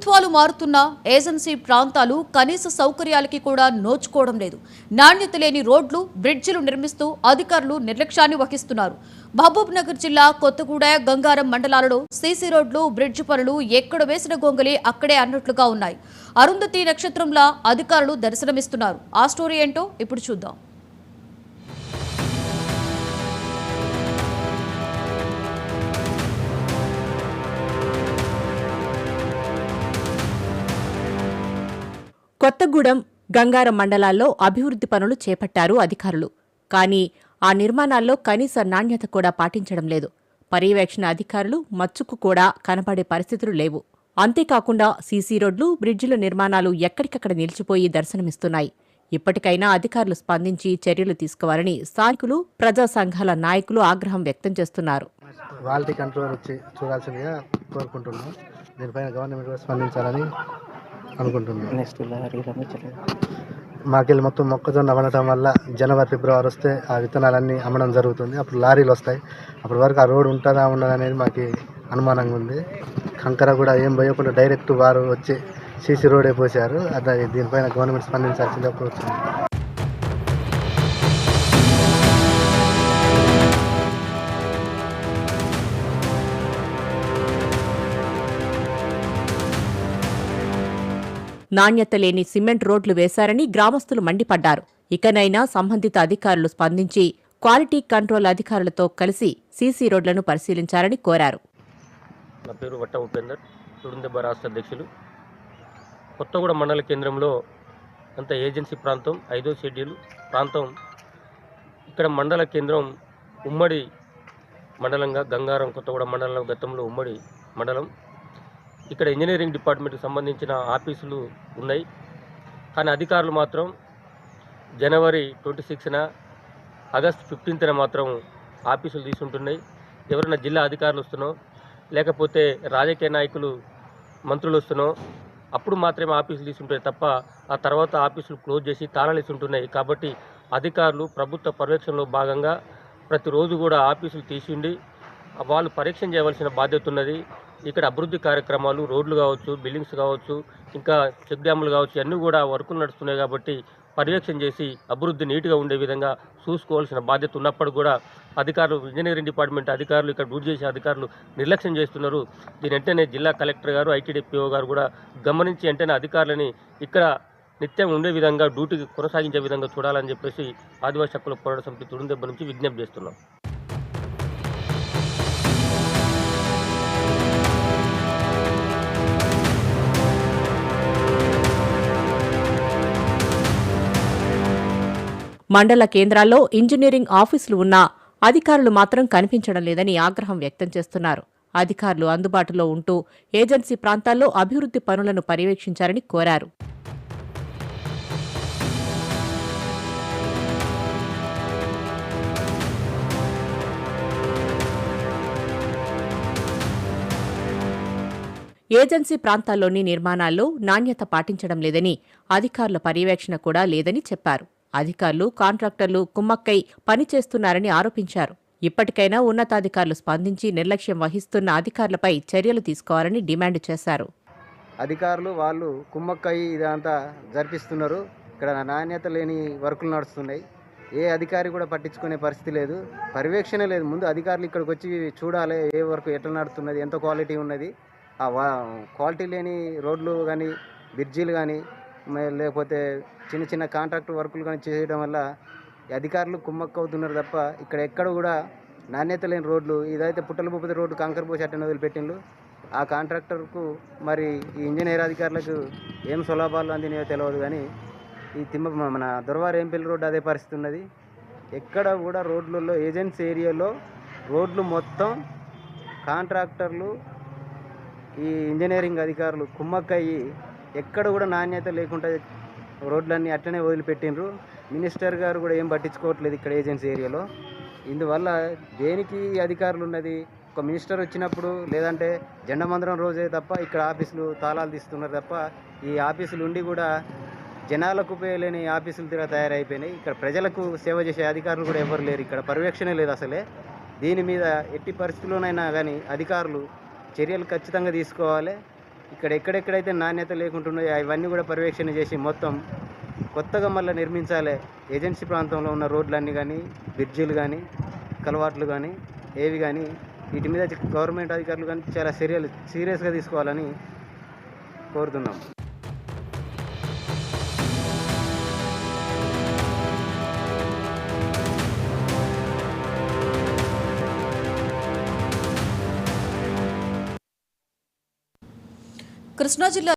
ప్రభుత్వాలు మారుతున్నా ఏజెన్సీ ప్రాంతాలు కనీస సౌకర్యాలకి కూడా నోచుకోవడం లేదు. నాణ్యత లేని రోడ్లు, బ్రిడ్జిలు నిర్మిస్తూ అధికారులు నిర్లక్ష్యాన్ని వహిస్తున్నారు. మహబూబ్ నగర్ జిల్లా కొత్తగూడ, గంగారం మండలాలలో సీసీ రోడ్లు, బ్రిడ్జి పనులు ఎక్కడ వేసిన గొంగలి అక్కడే అన్నట్లుగా ఉన్నాయి. అరుంధతి నక్షత్రంలా అధికారులు దర్శనమిస్తున్నారు. ఆ స్టోరీ ఏంటో ఇప్పుడు చూద్దాం. కొత్తగూడెం, గంగారం మండలాల్లో అభివృద్ధి పనులు చేపట్టారు అధికారులు. కానీ ఆ నిర్మాణాల్లో కనీస నాణ్యత కూడా పాటించడం లేదు. పర్యవేక్షణ అధికారులు మచ్చుకు కూడా కనపడే పరిస్థితులు లేవు. అంతేకాకుండా సీసీ రోడ్లు, బ్రిడ్జిల నిర్మాణాలు ఎక్కడికక్కడ నిలిచిపోయి దర్శనమిస్తున్నాయి. ఇప్పటికైనా అధికారులు స్పందించి చర్యలు తీసుకోవాలని స్థానికులు, ప్రజా సంఘాల నాయకులు ఆగ్రహం వ్యక్తం చేస్తున్నారు. క్వాలిటీ కంట్రోల్ వచ్చి చూడాల్సిందిగా కోరుకుంటున్నాం. దీనిపైన గవర్నమెంట్ స్పందించాలని అనుకుంటున్నాం. మాకెళ్ళి మొత్తం మొక్కజొన్న అమ్మడం వల్ల జనవరి, ఫిబ్రవరి వస్తే ఆ విత్తనాలన్నీ అమ్మడం జరుగుతుంది. అప్పుడు లారీలు వస్తాయి. అప్పటి వరకు ఆ రోడ్డు ఉంటుందా ఉండదా అనేది మాకు అనుమానంగా ఉంది. కంకర కూడా ఏం పోయకుండా డైరెక్ట్ వారు వచ్చి సీసీ రోడే పోసారు. అది దీనిపైన గవర్నమెంట్ స్పందించాల్సిందిగా కోరుతున్నాం. నాణ్యత లేని సిమెంట్ రోడ్లు వేశారని గ్రామస్తులు మండిపడ్డారు. ఇకనైనా సంబంధిత అధికారులు స్పందించి క్వాలిటీ కంట్రోల్ అధికారులతో కలిసి సీసీ రోడ్లను పరిశీలించాలని కోరారు. నా పేరు వట్ట ఉపేందర్, తుడుందెబ్బ రాష్ట్ర అధ్యక్షులు. కొత్తగూడెం మండల కేంద్రంలో అంత ఏజెన్సీ ప్రాంతం, 5వ షెడ్యూల్ ప్రాంతం. ఇక్కడ మండల కేంద్రం ఉమ్మడి మండలంగా గంగారం, కొత్తగూడెం మండలం గతంలో ఉమ్మడి మండలం. ఇక్కడ ఇంజనీరింగ్ డిపార్ట్మెంట్కి సంబంధించిన ఆఫీసులు ఉన్నాయి. కానీ అధికారులు మాత్రం జనవరి 26న, ఆగస్టు 15న మాత్రం ఆఫీసులు తీసుకుంటున్నాయి. ఎవరైనా జిల్లా అధికారులు వస్తున్నారో లేకపోతే రాజకీయ నాయకులు, మంత్రులు వస్తున్నారో అప్పుడు మాత్రమే ఆఫీసులు తీసుకుంటాయి తప్ప ఆ తర్వాత ఆఫీసులు క్లోజ్ చేసి తాళాలు ఇస్తుంటున్నాయి. కాబట్టి అధికారులు ప్రభుత్వ పర్యవేక్షణలో భాగంగా ప్రతిరోజు కూడా ఆఫీసులు తీసిండి వాళ్ళు పరీక్షణ చేయవలసిన బాధ్యత ఉన్నది. ఇక్కడ అభివృద్ధి కార్యక్రమాలు, రోడ్లు కావచ్చు, బిల్డింగ్స్ కావచ్చు, ఇంకా చెక్ డ్యాములు కావచ్చు, అన్నీ కూడా వర్కులు నడుస్తున్నాయి. కాబట్టి పర్యవేక్షణ చేసి అభివృద్ధి నీట్గా ఉండే విధంగా చూసుకోవాల్సిన బాధ్యత ఉన్నప్పుడు కూడా అధికారులు, ఇంజనీరింగ్ డిపార్ట్మెంట్ అధికారులు, ఇక్కడ డ్యూటీ చేసే అధికారులు నిర్లక్ష్యం చేస్తున్నారు. దీని వెంటనే జిల్లా కలెక్టర్ గారు, ఐటీడీపీఓ గారు కూడా గమనించి వెంటనే అధికారులని ఇక్కడ నిత్యం ఉండే విధంగా డ్యూటీకి కొనసాగించే విధంగా చూడాలని చెప్పేసి ఆదివాసీ హక్కుల పోరాట సమితి తుడుందెబ్బ నుంచి విజ్ఞప్తి చేస్తున్నాం. మండల కేంద్రాల్లో ఇంజనీరింగ్ ఆఫీసులు ఉన్నా అధికారులు మాత్రం కనిపించడం లేదని ఆగ్రహం వ్యక్తం చేస్తున్నారు. అధికారులు అందుబాటులో ఉంటూ ఏజెన్సీ ప్రాంతాల్లో అభివృద్ధి పనులను పర్యవేక్షించాలని కోరారు. ఏజెన్సీ ప్రాంతాల్లోని నిర్మాణాల్లో నాణ్యత పాటించడం లేదని, అధికారుల పర్యవేక్షణ కూడా లేదని చెప్పారు. అధికారులు, కాంట్రాక్టర్లు కుమ్మక్కై పనిచేస్తున్నారని ఆరోపించారు. ఇప్పటికైనా ఉన్నతాధికారులు స్పందించి నిర్లక్ష్యం వహిస్తున్న అధికారులపై చర్యలు తీసుకోవాలని డిమాండ్ చేశారు. అధికారులు వాళ్ళు కుమ్మక్కై ఇదంతా జరిపిస్తున్నారు. ఇక్కడ నాణ్యత లేని వర్కులు నడుస్తున్నాయి. ఏ అధికారి కూడా పట్టించుకునే పరిస్థితి లేదు, పర్యవేక్షణ లేదు. ముందు అధికారులు ఇక్కడికి వచ్చి చూడాలి ఏ వర్క్ ఎట్లా నడుస్తున్నది, ఎంత క్వాలిటీ ఉన్నది. ఆ క్వాలిటీ లేని రోడ్లు కానీ, బ్రిడ్జీలు కానీ, లేకపోతే చిన్న చిన్న కాంట్రాక్ట్ వర్కులు కానీ చేయడం వల్ల అధికారులు కుమ్మక్క అవుతున్నారు తప్ప ఇక్కడ ఎక్కడ కూడా నాణ్యత లేని రోడ్లు. ఇదైతే పుట్టలబొప్పతి రోడ్డు కంకర పోసి అట్టని వదిలిపెట్టిండ్రు. ఆ కాంట్రాక్టర్కు మరి ఈ ఇంజనీర్ అధికారులకు ఏం సులభాలు అందినాయో తెలియదు. కానీ ఈ మన దొరవారు ఏంపల్లి రోడ్డు అదే పరిస్థితి ఉన్నది. ఎక్కడ కూడా రోడ్లలో, ఏజెన్సీ ఏరియాలో రోడ్లు మొత్తం కాంట్రాక్టర్లు, ఈ ఇంజనీరింగ్ అధికారులు కుమ్మక్కయ్యి ఎక్కడ కూడా నాణ్యత లేకుండా రోడ్లన్నీ అట్లనే వదిలిపెట్టిండ్రు. మినిస్టర్ గారు కూడా ఏం పట్టించుకోవట్లేదు ఇక్కడ ఏజెన్సీ ఏరియాలో. ఇందువల్ల దేనికి అధికారులు ఉన్నది? ఒక మినిస్టర్ వచ్చినప్పుడు లేదంటే జెండా మందిరం రోజే తప్ప ఇక్కడ ఆఫీసులు తాళాలు తీస్తున్నారు తప్ప ఈ ఆఫీసులు ఉండి కూడా జనాలకు ఉపయోగలేని ఆఫీసులు తీరా తయారైపోయినాయి. ఇక్కడ ప్రజలకు సేవ చేసే అధికారులు కూడా ఎవరు లేరు. ఇక్కడ పర్యవేక్షణ లేదు అసలే. దీని మీద ఎట్టి పరిస్థితుల్లోనైనా కానీ అధికారులు చర్యలు ఖచ్చితంగా తీసుకోవాలి. ఇక్కడ ఎక్కడెక్కడైతే నాణ్యత లేకుంటున్నాయో అవన్నీ కూడా పర్యవేక్షణ చేసి మొత్తం కొత్తగా మళ్ళీ నిర్మించాలి. ఏజెన్సీ ప్రాంతంలో ఉన్న రోడ్లన్నీ కానీ, బ్రిడ్జిలు కానీ, కలవాట్లు కానీ, ఏవి కానీ వీటి మీద గవర్నమెంట్ అధికారులు కానీ చాలా చర్యలు సీరియస్గా తీసుకోవాలని కోరుతున్నాం. కృష్ణా జిల్లా